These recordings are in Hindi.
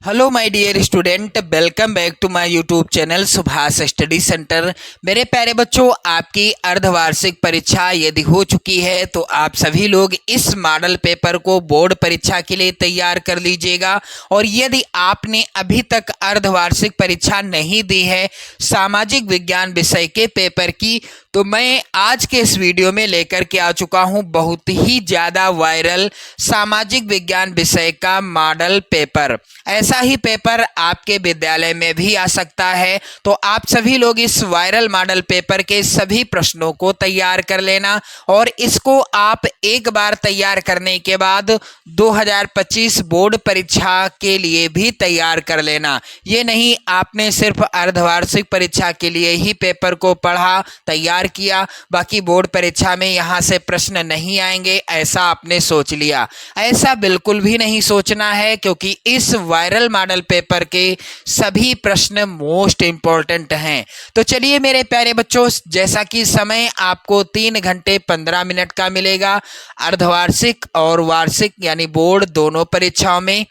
Hello my dear student, welcome back to my YouTube channel Subhash study centre. मेरे प्यारे बच्चों, आपकी अर्धवार्षिक परीक्षा यदि हो चुकी है तो आप सभी लोग इस मॉडल पेपर को बोर्ड परीक्षा के लिए तैयार कर लीजिएगा। और यदि आपने अभी तक अर्धवार्षिक परीक्षा नहीं दी है सामाजिक विज्ञान विषय के पेपर की, तो मैं आज के इस वीडियो में लेकर के आ चुका हूं बहुत ही ज़्यादा वायरल सामाजिक विज्ञान विषय का मॉडल पेपर। ऐसा ही पेपर आपके विद्यालय में भी आ सकता है, तो आप सभी लोग इस वायरल मॉडल पेपर के सभी प्रश्नों को तैयार कर लेना। और इसको आप एक बार तैयार करने के बाद 2025 बोर्ड परीक्षा के लिए भी तैयार कर लेना। ये नहीं आपने सिर्फ अर्धवार्षिक परीक्षा के लिए ही पेपर को पढ़ा, तैयार किया, बाकी बोर्ड परीक्षा में यहाँ से प्रश्न नहीं आएंगे, ऐसा आपने सोच लिया। ऐसा बिल्कुल भी नहीं सोचना है, क्योंकि इस वायरल मॉडल पेपर के सभी प्रश्न मोस्ट इंपॉर्टेंट हैं। तो चलिए मेरे प्यारे बच्चों, जैसा कि समय आपको 3 घंटे 15 मिनट का मिलेगा अर्धवार्षिक और वार्षिक यानी बोर्ड दोनों परीक्षाओं में।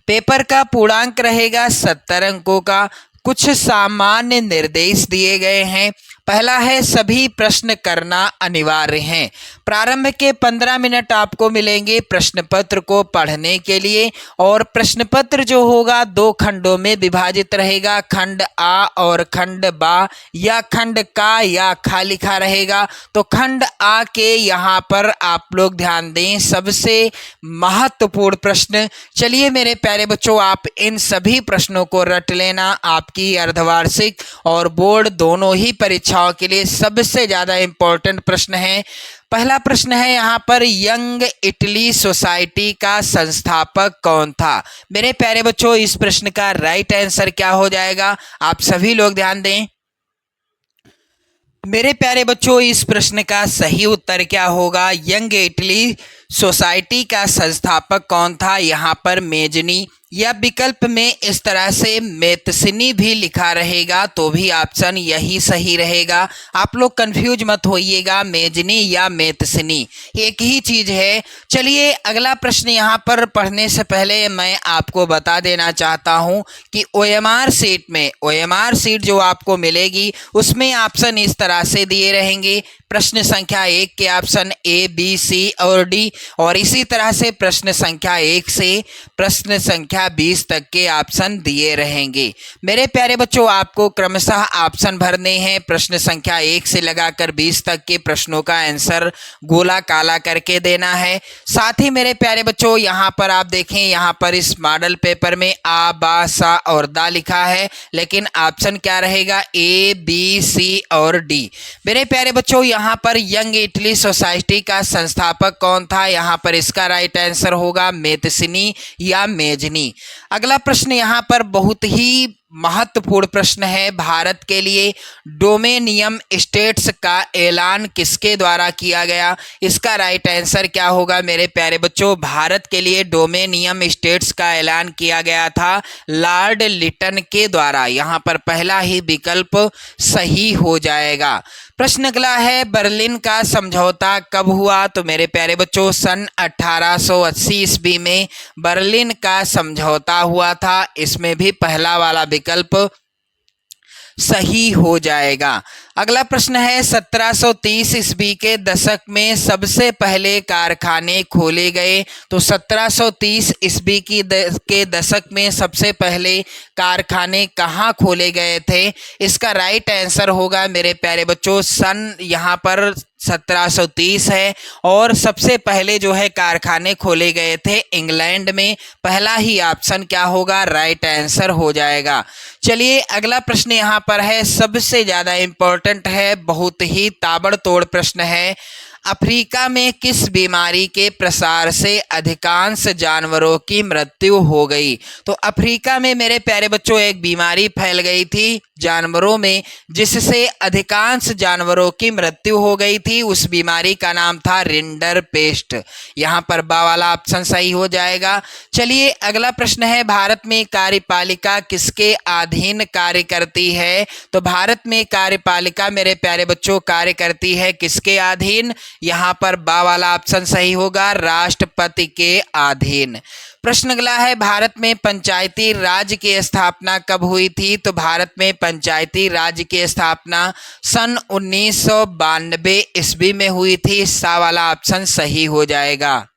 पेपर का पूर्णांक रहेगा 70 अंकों का। कुछ सामान्य निर्देश दिए गए हैं। पहला है, सभी प्रश्न करना अनिवार्य है। प्रारंभ के 15 मिनट आपको मिलेंगे प्रश्न पत्र को पढ़ने के लिए। और प्रश्न पत्र जो होगा 2 खंडों में विभाजित रहेगा, खंड आ और खंड बा, या खंड का या खा लिखा रहेगा। तो खंड आ के यहाँ पर आप लोग ध्यान दें, सबसे महत्वपूर्ण प्रश्न। चलिए मेरे प्यारे बच्चों, आप इन सभी प्रश्नों को रट लेना। आपकी अर्धवार्षिक और बोर्ड दोनों ही परीक्षाओं के लिए सबसे ज्यादा इंपॉर्टेंट प्रश्न है। पहला प्रश्न है यहाँ पर, यंग इटली सोसाइटी का संस्थापक कौन था? मेरे प्यारे बच्चों, इस प्रश्न का राइट आंसर क्या हो जाएगा? आप सभी लोग ध्यान दें। मेरे प्यारे बच्चों, इस प्रश्न का सही उत्तर क्या होगा? यंग इटली सोसाइटी का संस्थापक कौन था? यहाँ पर मेजनी, या विकल्प में इस तरह से मेतसिनी भी लिखा रहेगा तो भी ऑप्शन यही सही रहेगा। आप लोग कंफ्यूज मत होइएगा, मेजनी या मेतसिनी एक ही चीज है। चलिए अगला प्रश्न यहाँ पर पढ़ने से पहले मैं आपको बता देना चाहता हूँ कि ओएमआर सीट में, ओएमआर सीट जो आपको मिलेगी उसमें ऑप्शन इस तरह से दिए रहेंगे। प्रश्न संख्या 1 के ऑप्शन ए, बी, सी और डी, और इसी तरह से प्रश्न संख्या 1 से प्रश्न संख्या 20 तक के ऑप्शन दिए रहेंगे। मेरे प्यारे बच्चों, आपको क्रमशः ऑप्शन भरने हैं। प्रश्न संख्या 1 से लगाकर 20 तक के प्रश्नों का आंसर गोला काला करके देना है। साथ ही मेरे प्यारे बच्चों, यहाँ पर आप देखें, यहाँ पर इस मॉडल पेपर में आ, बा, सा और दा लिखा है, लेकिन ऑप्शन क्या रहेगा? ए, बी, सी और डी। मेरे प्यारे बच्चों, यहाँ पर यंग इटली सोसाइटी का संस्थापक कौन था? यहाँ पर इसका राइट आंसर होगा मेतसिनी या मेजनी। अगला प्रश्न यहाँ पर बहुत ही महत्वपूर्ण प्रश्न है भारत के लिए। डोमेनियम स्टेट्स का ऐलान किसके द्वारा किया गया? इसका राइट आंसर क्या होगा मेरे प्यारे बच्चों? भारत के लिए डोमेनियम स्टेट्स का ऐलान किया गया था लॉर्ड लिटन के द्वारा। यहाँ पर पहला ही विकल्प सही हो जाएगा। प्रश्न अगला है, बर्लिन का समझौता कब हुआ? तो मेरे प्यारे बच्चों, सन 1880 ईस्वी में बर्लिन का समझौता हुआ था। इसमें भी पहला वाला विकल्प सही हो जाएगा। अगला प्रश्न है, 1730 ईस्वी के दशक में सबसे पहले कारखाने खोले गए। तो 1730 ईस्वी के दशक में सबसे पहले कारखाने कहाँ खोले गए थे? इसका राइट आंसर होगा मेरे प्यारे बच्चों, सन यहाँ पर 1730 है, और सबसे पहले जो है कारखाने खोले गए थे इंग्लैंड में। पहला ही ऑप्शन क्या होगा? राइट आंसर हो जाएगा। चलिए अगला प्रश्न यहाँ पर है, सबसे ज्यादा इंपॉर्टेंट है, बहुत ही ताबड़तोड़ प्रश्न है। अफ्रीका में किस बीमारी के प्रसार से अधिकांश जानवरों की मृत्यु हो गई? तो अफ्रीका में मेरे प्यारे बच्चों एक बीमारी फैल गई थी जानवरों में, जिससे अधिकांश जानवरों की मृत्यु हो गई थी। उस बीमारी का नाम था रिंडर पेस्ट। यहाँ पर बा वाला ऑप्शन सही हो जाएगा। चलिए अगला प्रश्न है, भारत में कार्यपालिका किसके अधीन कार्य करती है? तो भारत में कार्यपालिका मेरे प्यारे बच्चों कार्य करती है किसके अधीन? यहाँ पर बा वाला ऑप्शन सही होगा, राष्ट्रपति के अधीन। प्रश्न अगला है, भारत में पंचायती राज की स्थापना कब हुई थी? तो भारत में पंचायती राज की स्थापना सन 1992 ईस्वी में हुई थी। सा वाला ऑप्शन सही हो जाएगा।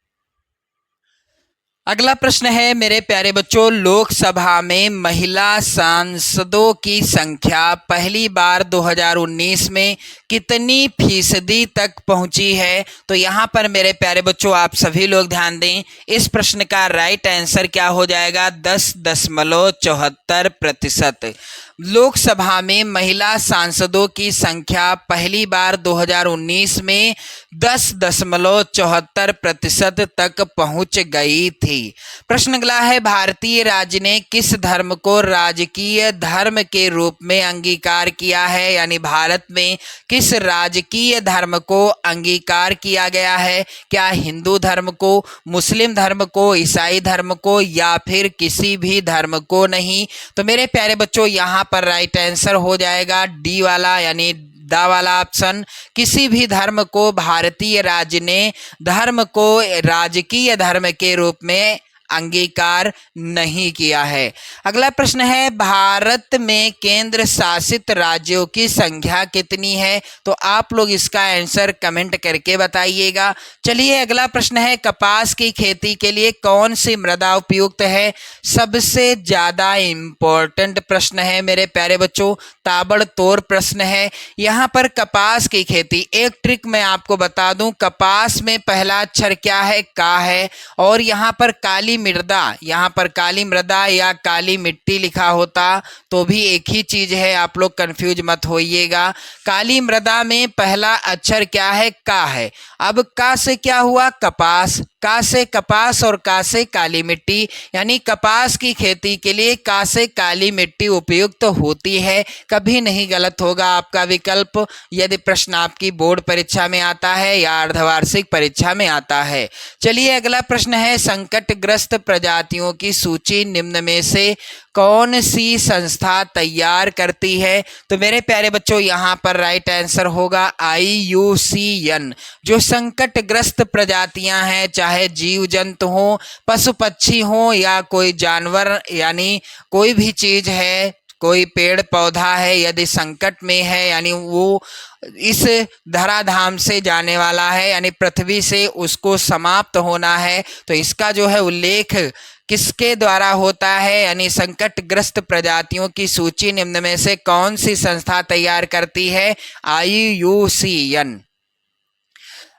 अगला प्रश्न है मेरे प्यारे बच्चों, लोकसभा में महिला सांसदों की संख्या पहली बार 2019 में कितनी फीसदी तक पहुंची है? तो यहाँ पर मेरे प्यारे बच्चों आप सभी लोग ध्यान दें, इस प्रश्न का राइट आंसर क्या हो जाएगा? 10.74%। लोकसभा में महिला सांसदों की संख्या पहली बार 2019 में 10.74% तक पहुंच गई थी। प्रश्न अगला है, भारतीय राज्य ने किस धर्म को राजकीय धर्म के रूप में अंगीकार किया है? यानी भारत में किस राजकीय धर्म को अंगीकार किया गया है? क्या हिंदू धर्म को, मुस्लिम धर्म को, ईसाई धर्म को, या फिर किसी भी धर्म को नहीं? तो मेरे प्यारे बच्चों यहाँ पर राइट आंसर हो जाएगा डी वाला, यानी दा वाला ऑप्शन। किसी भी धर्म को भारतीय राज्य ने धर्म को राजकीय धर्म के रूप में अंगीकार नहीं किया है। अगला प्रश्न है, भारत में केंद्र शासित राज्यों की संख्या कितनी है? तो आप लोग इसका आंसर कमेंट करके बताइएगा। चलिए अगला प्रश्न है, कपास की खेती के लिए कौन सी मृदा उपयुक्त है? सबसे ज्यादा इंपॉर्टेंट प्रश्न है मेरे प्यारे बच्चों, ताबड़तोड़ प्रश्न है। यहाँ पर कपास की खेती, एक ट्रिक मैं आपको बता दूं, कपास में पहला अक्षर क्या है? का है। और यहाँ पर काली मृदा, यहाँ पर काली मृदा या काली मिट्टी लिखा होता तो भी एक ही चीज है, आप लोग कंफ्यूज मत होइएगा। काली मृदा में पहला अक्षर क्या है? का है। अब का से क्या हुआ? कपास, का से कपास और का से काली मिट्टी, यानी कपास की खेती के लिए का से काली मिट्टी उपयुक्त होती है। कभी नहीं गलत होगा आपका विकल्प, यदि प्रश्न आपकी बोर्ड परीक्षा में आता है या अर्धवार्षिक परीक्षा में आता है। चलिए अगला प्रश्न है, संकटग्रस्त प्रजातियों की सूची निम्न में से कौन सी संस्था तैयार करती है? तो मेरे प्यारे बच्चों यहाँ पर राइट आंसर होगा IUCN। जो संकटग्रस्त प्रजातियां हैं, चाहे जीव जंतु हो, पशु पक्षी हो या कोई जानवर, यानी कोई भी चीज है, कोई पेड़ पौधा है, यदि संकट में है यानी वो इस धराधाम से जाने वाला है, यानी पृथ्वी से उसको समाप्त होना है, तो इसका जो है उल्लेख किसके द्वारा होता है? यानी संकटग्रस्त प्रजातियों की सूची निम्न में से कौन सी संस्था तैयार करती है? IUCN।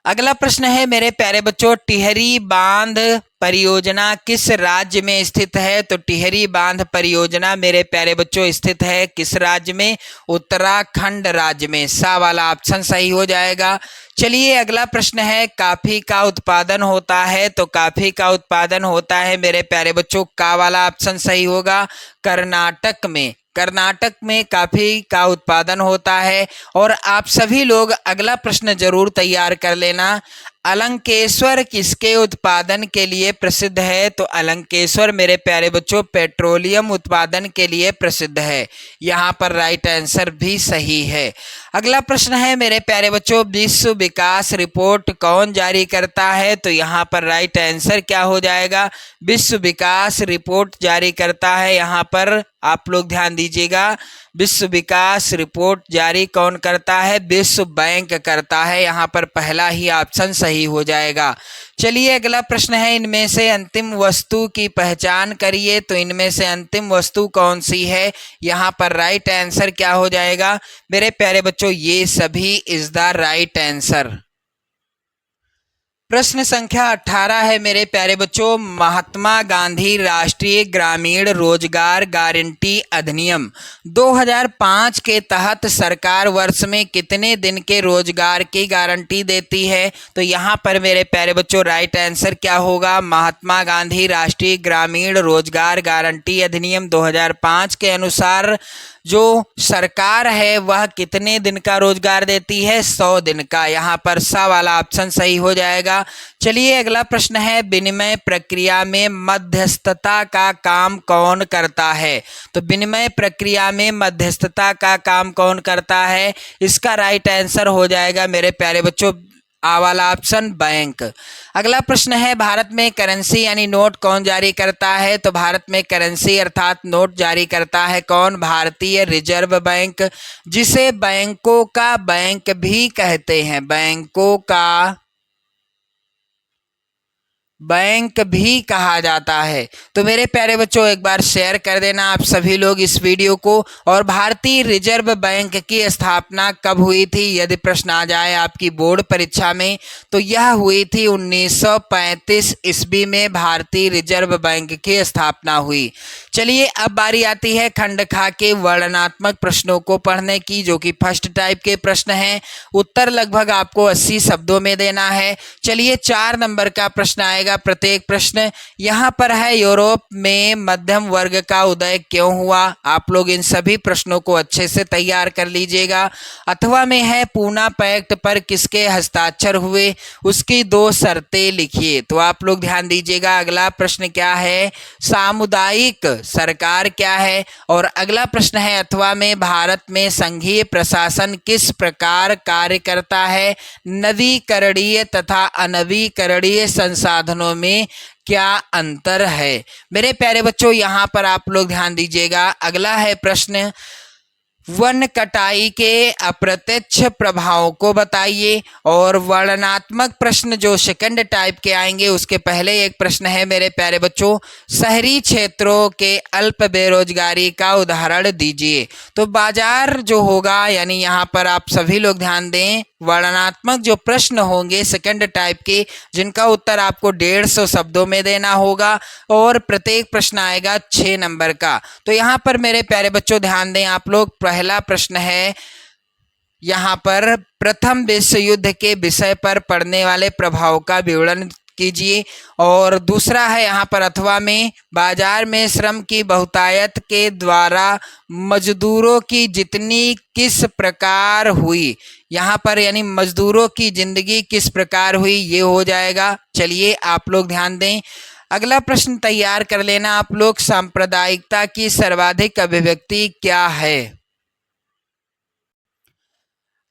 अगला प्रश्न है मेरे प्यारे बच्चों, टिहरी बांध परियोजना किस राज्य में स्थित है? तो टिहरी बांध परियोजना मेरे प्यारे बच्चों स्थित है किस राज्य में? उत्तराखंड राज्य में। सा वाला ऑप्शन सही हो जाएगा। चलिए अगला प्रश्न है, काफी का उत्पादन होता है? तो काफी का उत्पादन होता है मेरे प्यारे बच्चों, का वाला ऑप्शन सही होगा, कर्नाटक में। कर्नाटक में काफी का उत्पादन होता है। और आप सभी लोग अगला प्रश्न जरूर तैयार कर लेना, अलंकेश्वर किसके उत्पादन के लिए प्रसिद्ध है? तो अलंकेश्वर मेरे प्यारे बच्चों पेट्रोलियम उत्पादन के लिए प्रसिद्ध है। यहाँ पर राइट आंसर भी सही है। अगला प्रश्न है मेरे प्यारे बच्चों, विश्व विकास रिपोर्ट कौन जारी करता है? तो यहाँ पर राइट आंसर क्या हो जाएगा? विश्व विकास रिपोर्ट जारी करता है, यहाँ पर आप लोग ध्यान दीजिएगा, विश्व विकास रिपोर्ट जारी कौन करता है? विश्व बैंक करता है। यहाँ पर पहला ही ऑप्शन सही हो जाएगा। चलिए अगला प्रश्न है, इनमें से अंतिम वस्तु की पहचान करिए। तो इनमें से अंतिम वस्तु कौन सी है? यहाँ पर राइट आंसर क्या हो जाएगा मेरे प्यारे बच्चों? ये सभी इज द राइट आंसर। प्रश्न संख्या 18 है मेरे प्यारे बच्चों, महात्मा गांधी राष्ट्रीय ग्रामीण रोजगार गारंटी अधिनियम 2005 के तहत सरकार वर्ष में कितने दिन के रोजगार की गारंटी देती है? तो यहाँ पर मेरे प्यारे बच्चों राइट आंसर क्या होगा? महात्मा गांधी राष्ट्रीय ग्रामीण रोजगार गारंटी अधिनियम 2005 के अनुसार जो सरकार है वह कितने दिन का रोजगार देती है? 100 दिन का। यहाँ पर सा वाला ऑप्शन सही हो जाएगा। चलिए अगला प्रश्न है, विनिमय प्रक्रिया में मध्यस्थता का काम कौन करता है? तो विनिमय प्रक्रिया में मध्यस्थता का काम कौन करता है? इसका राइट आंसर हो जाएगा मेरे प्यारे बच्चों आ वाला ऑप्शन बैंक। अगला प्रश्न है भारत में करेंसी यानी नोट कौन जारी करता है? तो भारत में करेंसी अर्थात नोट जारी करता है कौन? भारतीय रिजर्व बैंक, जिसे बैंकों का बैंक भी कहते हैं। बैंकों का बैंक भी कहा जाता है। तो मेरे प्यारे बच्चों एक बार शेयर कर देना आप सभी लोग इस वीडियो को। और भारतीय रिजर्व बैंक की स्थापना कब हुई थी यदि प्रश्न आ जाए आपकी बोर्ड परीक्षा में? तो यह हुई थी 1935 ईस्वी में भारतीय रिजर्व बैंक की स्थापना हुई। चलिए अब बारी आती है खंड खा के वर्णनात्मक प्रश्नों को पढ़ने की, जो कि फर्स्ट टाइप के प्रश्न हैं। उत्तर लगभग आपको 80 शब्दों में देना है। चलिए 4 नंबर का प्रश्न आएगा प्रत्येक प्रश्न। यहाँ पर है यूरोप में मध्यम वर्ग का उदय क्यों हुआ? आप लोग इन सभी प्रश्नों को अच्छे से तैयार कर लीजिएगा। अथवा में है पूना पैक्ट पर किसके हस्ताक्षर हुए? उसकी 2 शर्तें लिखिए। तो आप लोग ध्यान दीजिएगा। अगला प्रश्न क्या है? सामुदायिक सरकार क्या है? और अगला प्रश्न है अथवा में भारत में संघीय प्रशासन किस प्रकार कार्य करता है? नवीकरणीय तथा अनवीकरणीय संसाधनों में क्या अंतर है? मेरे प्यारे बच्चों यहाँ पर आप लोग ध्यान दीजिएगा। अगला है प्रश्न वन कटाई के अप्रत्यक्ष प्रभावों को बताइए। और वर्णनात्मक प्रश्न जो सेकंड टाइप के आएंगे उसके पहले एक प्रश्न है मेरे प्यारे बच्चों, शहरी क्षेत्रों के अल्प बेरोजगारी का उदाहरण दीजिए। तो बाजार जो होगा यानी यहाँ पर आप सभी लोग ध्यान दें, वर्णनात्मक जो प्रश्न होंगे सेकंड टाइप के, जिनका उत्तर आपको 150 शब्दों में देना होगा और प्रत्येक प्रश्न आएगा 6 नंबर का। तो यहाँ पर मेरे प्यारे बच्चों ध्यान दें आप लोग। पहला प्रश्न है यहाँ पर प्रथम विश्व युद्ध के विषय पर पड़ने वाले प्रभाव का विवरण कीजिए। और दूसरा है यहाँ पर अथवा में बाजार में श्रम की बहुतायत के द्वारा मजदूरों की जितनी किस प्रकार हुई? यहाँ पर यानी मजदूरों की जिंदगी किस प्रकार हुई ये हो जाएगा। चलिए आप लोग ध्यान दें। अगला प्रश्न तैयार कर लेना आप लोग, सांप्रदायिकता की सर्वाधिक अभिव्यक्ति क्या है?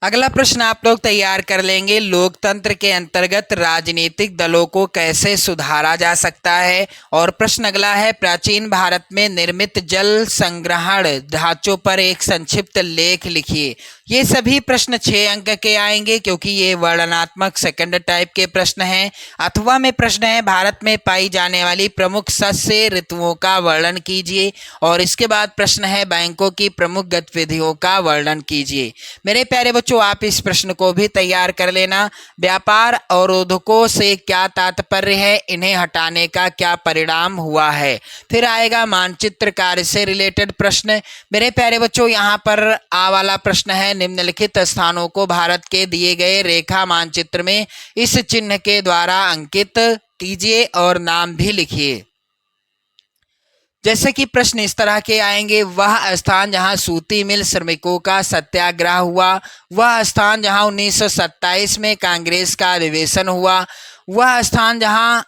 अगला प्रश्न आप लोग तैयार कर लेंगे, लोकतंत्र के अंतर्गत राजनीतिक दलों को कैसे सुधारा जा सकता है? और प्रश्न अगला है प्राचीन भारत में निर्मित जल संग्रहण ढांचों पर एक संक्षिप्त लेख लिखिए। ये सभी प्रश्न 6 अंक के आएंगे क्योंकि ये वर्णनात्मक सेकंड टाइप के प्रश्न हैं। अथवा में प्रश्न है भारत में पाई जाने वाली प्रमुख सस्य ऋतुओं का वर्णन कीजिए। और इसके बाद प्रश्न है बैंकों की प्रमुख गतिविधियों का वर्णन कीजिए। मेरे प्यारे बच्चों आप इस प्रश्न को भी तैयार कर लेना। व्यापार अवरोधकों से क्या तात्पर्य है? इन्हें हटाने का क्या परिणाम हुआ है? फिर आएगा मानचित्र कार्य से रिलेटेड प्रश्न। मेरे प्यारे बच्चों यहाँ पर आ वाला प्रश्न है निम्नलिखित स्थानों को भारत के दिए गए रेखा मानचित्र में इस चिन्ह के द्वारा अंकित कीजिए और नाम भी लिखिए। जैसे कि प्रश्न इस तरह के आएंगे, वह स्थान जहां सूती मिल श्रमिकों का सत्याग्रह हुआ, वह स्थान जहां 1927 में कांग्रेस का अधिवेशन हुआ, वह स्थान जहां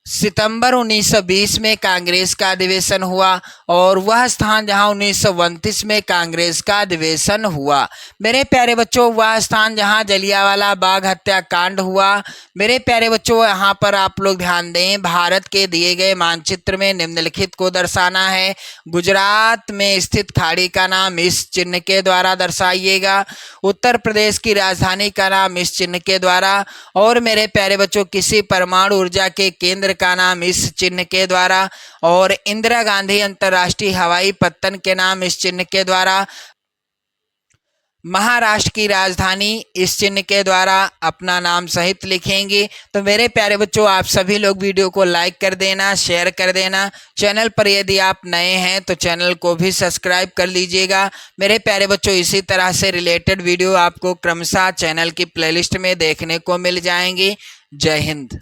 सितंबर 1920 में कांग्रेस का अधिवेशन हुआ, और वह स्थान जहां 1929 में कांग्रेस का अधिवेशन हुआ। मेरे प्यारे बच्चों वह स्थान जहां जलियांवाला बाग हत्याकांड हुआ। मेरे प्यारे बच्चों यहाँ पर आप लोग ध्यान दें, भारत के दिए गए मानचित्र में निम्नलिखित को दर्शाना है। गुजरात में स्थित खाड़ी का नाम इस चिन्ह के द्वारा दर्शाइएगा। उत्तर प्रदेश की राजधानी का नाम इस चिन्ह के द्वारा। और मेरे प्यारे बच्चों किसी परमाणु ऊर्जा के केंद्र का नाम इस चिन्ह के द्वारा। और इंदिरा गांधी अंतर्राष्ट्रीय हवाई पत्तन के नाम इस चिन्ह के द्वारा। महाराष्ट्र की राजधानी इस चिन्ह के द्वारा अपना नाम सहित लिखेंगे। तो मेरे प्यारे बच्चों आप सभी लोग वीडियो को लाइक कर देना, शेयर कर देना। चैनल पर यदि आप नए हैं तो चैनल को भी सब्सक्राइब कर लीजिएगा। मेरे प्यारे बच्चों इसी तरह से रिलेटेड वीडियो आपको क्रमशः चैनल की प्लेलिस्ट में देखने को मिल जाएंगे। जय हिंद।